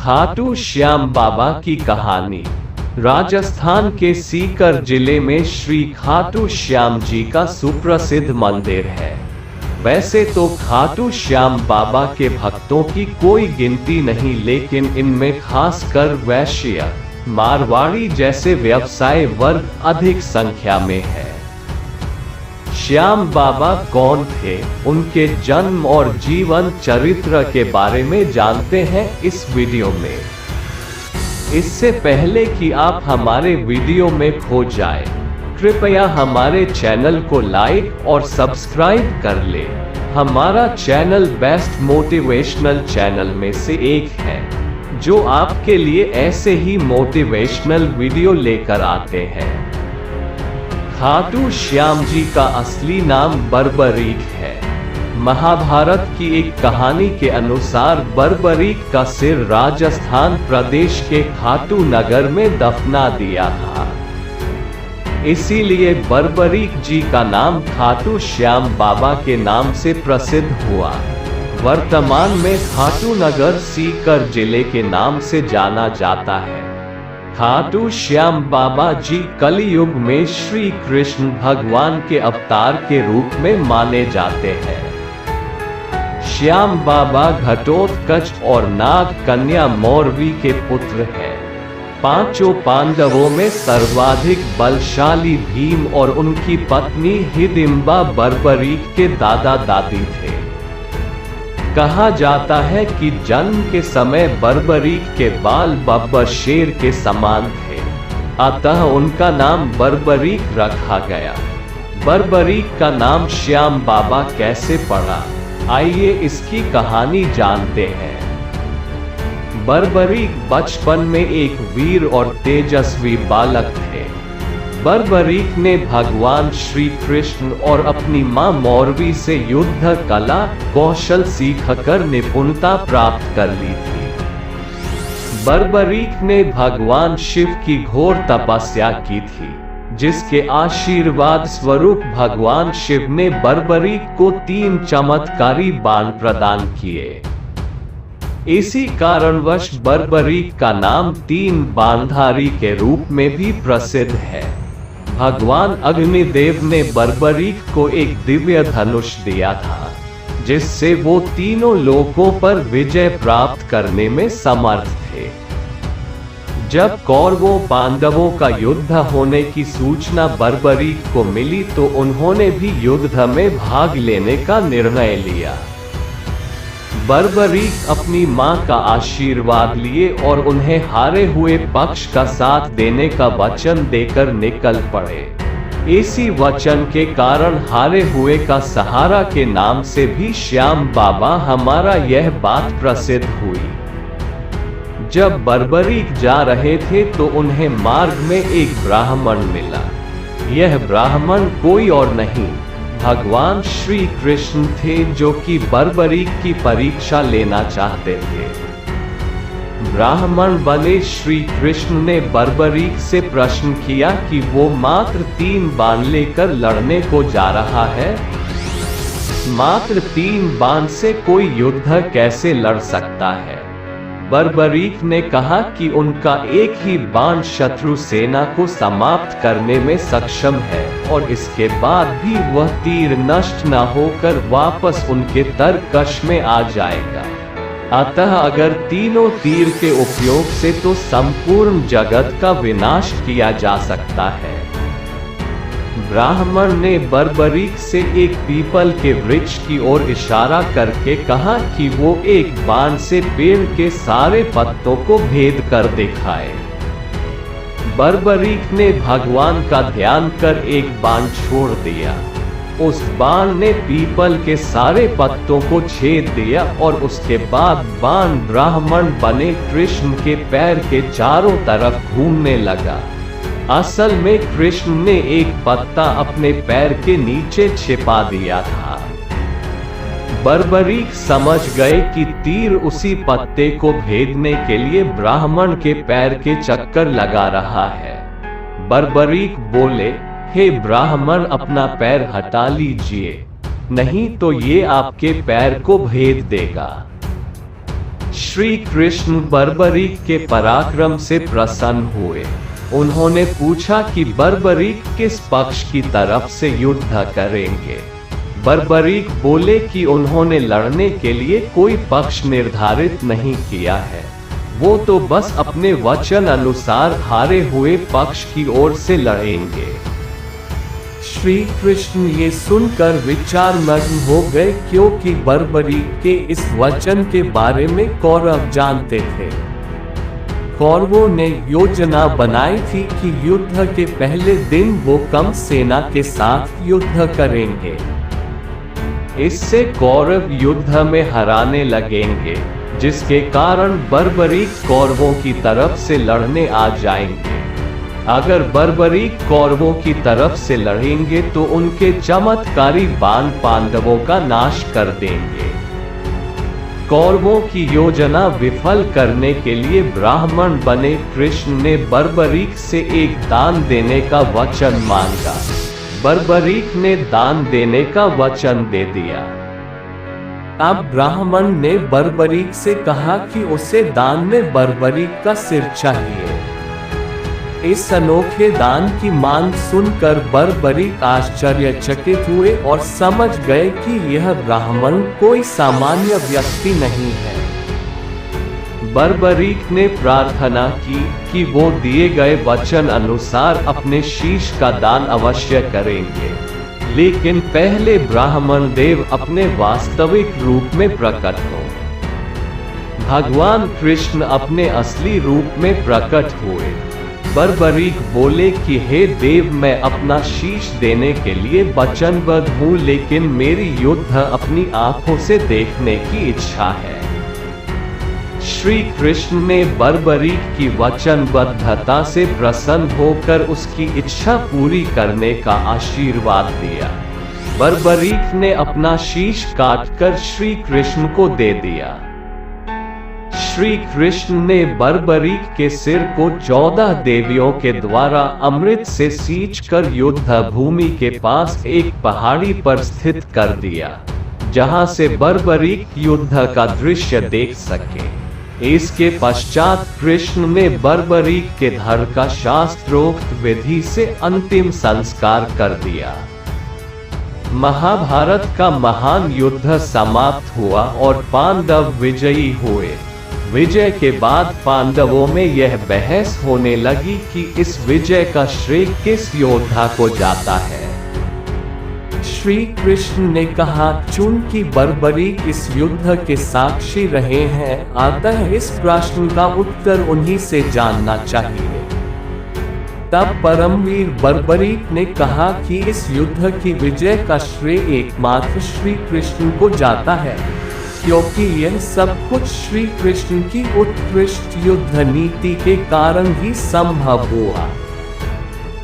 खाटू श्याम बाबा की कहानी। राजस्थान के सीकर जिले में श्री खाटू श्याम जी का सुप्रसिद्ध मंदिर है। वैसे तो खाटू श्याम बाबा के भक्तों की कोई गिनती नहीं, लेकिन इनमें खासकर वैश्य, मारवाड़ी जैसे व्यवसाय वर्ग अधिक संख्या में है। श्याम बाबा कौन थे, उनके जन्म और जीवन चरित्र के बारे में जानते हैं इस वीडियो में। इससे पहले कि आप हमारे वीडियो में खो जाए, कृपया हमारे चैनल को लाइक और सब्सक्राइब कर ले। हमारा चैनल बेस्ट मोटिवेशनल चैनल में से एक है, जो आपके लिए ऐसे ही मोटिवेशनल वीडियो लेकर आते हैं। खाटू श्याम जी का असली नाम बर्बरीक है। महाभारत की एक कहानी के अनुसार बर्बरीक का सिर राजस्थान प्रदेश के खाटू नगर में दफना दिया था। इसीलिए बर्बरीक जी का नाम खाटू श्याम बाबा के नाम से प्रसिद्ध हुआ। वर्तमान में खाटू नगर सीकर जिले के नाम से जाना जाता है। खाटू श्याम बाबा जी कलियुग में श्री कृष्ण भगवान के अवतार के रूप में माने जाते हैं। श्याम बाबा घटोत्कच और नाग कन्या मौरवी के पुत्र हैं। पांचों पांडवों में सर्वाधिक बलशाली भीम और उनकी पत्नी हिडिंबा बर्बरीक के दादा दादी थे। कहा जाता है कि जन्म के समय बर्बरीक के बाल बब्बर शेर के समान थे, अतः उनका नाम बर्बरीक रखा गया। बर्बरीक का नाम श्याम बाबा कैसे पड़ा, आइए इसकी कहानी जानते हैं। बर्बरीक बचपन में एक वीर और तेजस्वी बालक थे। बर्बरीक ने भगवान श्री कृष्ण और अपनी मां मौरवी से युद्ध कला कौशल सीखकर निपुणता प्राप्त कर ली थी। बर्बरीक ने भगवान शिव की घोर तपस्या की थी, जिसके आशीर्वाद स्वरूप भगवान शिव ने बर्बरीक को 3 चमत्कारी बाण प्रदान किए। इसी कारणवश बर्बरीक का नाम 3 बाणधारी के रूप में भी प्रसिद्ध है। भगवान अग्निदेव ने बर्बरीक को एक दिव्य धनुष दिया था, जिससे वो तीनों लोकों पर विजय प्राप्त करने में समर्थ थे। जब कौरवों पांडवों का युद्ध होने की सूचना बर्बरीक को मिली, तो उन्होंने भी युद्ध में भाग लेने का निर्णय लिया। बर्बरीक अपनी मां का आशीर्वाद लिए और उन्हें हारे हुए पक्ष का साथ देने का वचन देकर निकल पड़े। इसी वचन के कारण हारे हुए का सहारा के नाम से भी श्याम बाबा हमारा यह बात प्रसिद्ध हुई। जब बर्बरीक जा रहे थे तो उन्हें मार्ग में एक ब्राह्मण मिला। यह ब्राह्मण कोई और नहीं, भगवान श्री कृष्ण थे, जो कि बर्बरीक की परीक्षा लेना चाहते थे। ब्राह्मण बने श्री कृष्ण ने बर्बरीक से प्रश्न किया कि वो मात्र 3 बाण लेकर लड़ने को जा रहा है। मात्र 3 बाण से कोई युद्ध कैसे लड़ सकता है? बर्बरीक ने कहा कि उनका एक ही बाण शत्रु सेना को समाप्त करने में सक्षम है, और इसके बाद भी वह तीर नष्ट न होकर वापस उनके तरकश में आ जाएगा। अतः अगर तीनों तीर के उपयोग से तो संपूर्ण जगत का विनाश किया जा सकता है। ब्राह्मण ने बर्बरीक से एक पीपल के वृक्ष की ओर इशारा करके कहा कि वो एक बाण से पेड़ के सारे पत्तों को भेद कर दिखाए। बर्बरीक ने भगवान का ध्यान कर एक बाण छोड़ दिया। उस बाण ने पीपल के सारे पत्तों को छेद दिया, और उसके बाद बाण ब्राह्मण बने कृष्ण के पैर के चारों तरफ घूमने लगा। असल में कृष्ण ने एक पत्ता अपने पैर के नीचे छिपा दिया था। बर्बरीक समझ गए कि तीर उसी पत्ते को भेदने के लिए ब्राह्मण के पैर के चक्कर लगा रहा है। बर्बरीक बोले, हे ब्राह्मण, अपना पैर हटा लीजिए, नहीं तो ये आपके पैर को भेद देगा। श्री कृष्ण बर्बरीक के पराक्रम से प्रसन्न हुए। उन्होंने पूछा कि बर्बरीक किस पक्ष की तरफ से युद्ध करेंगे। बर्बरीक बोले कि उन्होंने लड़ने के लिए कोई पक्ष निर्धारित नहीं किया है, वो तो बस अपने वचन अनुसार हारे हुए पक्ष की ओर से लड़ेंगे। श्री कृष्ण ये सुनकर विचारमग्न हो गए, क्योंकि बर्बरीक के इस वचन के बारे में कौरव जानते थे। कौरवों ने योजना बनाई थी कि युद्ध के पहले दिन वो कम सेना के साथ युद्ध करेंगे। इससे कौरव युद्ध में हराने लगेंगे, जिसके कारण बर्बरीक कौरवों की तरफ से लड़ने आ जाएंगे। अगर बर्बरीक कौरवों की तरफ से लड़ेंगे तो उनके चमत्कारी बाण पांडवों का नाश कर देंगे। कौरवों की योजना विफल करने के लिए ब्राह्मण बने कृष्ण ने बर्बरीक से एक दान देने का वचन मांगा। बर्बरीक ने दान देने का वचन दे दिया। अब ब्राह्मण ने बर्बरीक से कहा कि उसे दान में बर्बरीक का सिर चाहिए। इस अनोखे दान की मांग सुनकर बर्बरीक आश्चर्यचकित हुए और समझ गए कि यह ब्राह्मण कोई सामान्य व्यक्ति नहीं है। बर्बरीक ने प्रार्थना की कि वो दिए गए वचन अनुसार अपने शीश का दान अवश्य करेंगे, लेकिन पहले ब्राह्मण देव अपने वास्तविक रूप में प्रकट हो। भगवान कृष्ण अपने असली रूप में प्रकट हुए। बर्बरीक बोले कि हे देव, मैं अपना शीश देने के लिए वचनबद्ध हूँ, लेकिन मेरी युद्ध अपनी आंखों से देखने की इच्छा है। श्री कृष्ण ने बर्बरीक की वचनबद्धता से प्रसन्न होकर उसकी इच्छा पूरी करने का आशीर्वाद दिया। बर्बरीक ने अपना शीश काटकर श्री कृष्ण को दे दिया। श्री कृष्ण ने बर्बरीक के सिर को 14 देवियों के द्वारा अमृत से सींचकर युद्ध भूमि के पास एक पहाड़ी पर स्थित कर दिया, जहां से बर्बरीक युद्ध का दृश्य देख सके। इसके पश्चात कृष्ण ने बर्बरीक के धड़ का शास्त्रोक्त विधि से अंतिम संस्कार कर दिया। महाभारत का महान युद्ध समाप्त हुआ और पांडव विजयी हुए। विजय के बाद पांडवों में यह बहस होने लगी कि इस विजय का श्रेय किस योद्धा को जाता है। श्री कृष्ण ने कहा, चूंकि बर्बरीक इस युद्ध के साक्षी रहे हैं, अतः इस प्रश्न का उत्तर उन्हीं से जानना चाहिए। तब परमवीर बर्बरीक ने कहा कि इस युद्ध की विजय का श्रेय एकमात्र श्री कृष्ण को जाता है, क्योंकि यह सब कुछ श्री कृष्ण की उत्कृष्ट युद्ध नीति के कारण ही संभव हुआ।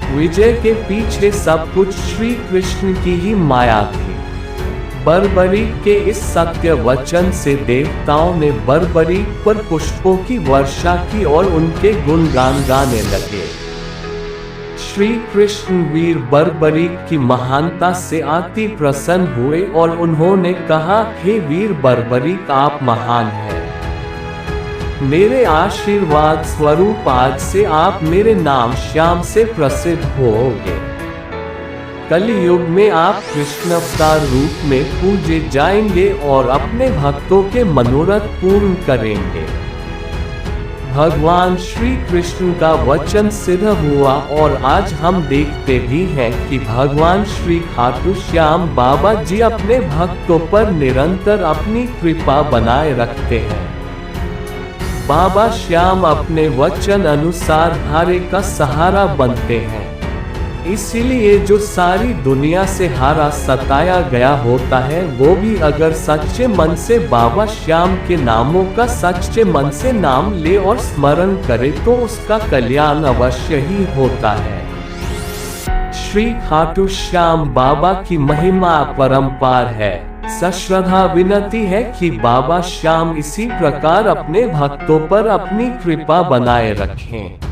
विजय के पीछे सब कुछ श्री कृष्ण की ही माया थी। बर्बरीक के इस सत्य वचन से देवताओं ने बर्बरीक पर पुष्पों की वर्षा की और उनके गुणगान गाने लगे। श्री कृष्ण वीर बर्बरीक की महानता से अति प्रसन्न हुए और उन्होंने कहा, हे वीर बर्बरीक, आप महान हैं। मेरे आशीर्वाद स्वरूप आज से आप मेरे नाम श्याम से प्रसिद्ध होंगे। कलयुग में आप कृष्ण अवतार रूप में पूजे जाएंगे और अपने भक्तों के मनोरथ पूर्ण करेंगे। भगवान श्री कृष्ण का वचन सिद्ध हुआ और आज हम देखते भी हैं कि भगवान श्री खाटू श्याम बाबा जी अपने भक्तों पर निरंतर अपनी कृपा बनाए रखते हैं। बाबा श्याम अपने वचन अनुसार हारे का सहारा बनते हैं। इसीलिए जो सारी दुनिया से हारा सताया गया होता है, वो भी अगर सच्चे मन से बाबा श्याम के नामों का सच्चे मन से नाम ले और स्मरण करे तो उसका कल्याण अवश्य ही होता है। श्री खाटू श्याम बाबा की महिमा अपरंपार है। सश्रद्धा विनती है कि बाबा श्याम इसी प्रकार अपने भक्तों पर अपनी कृपा बनाए रखें।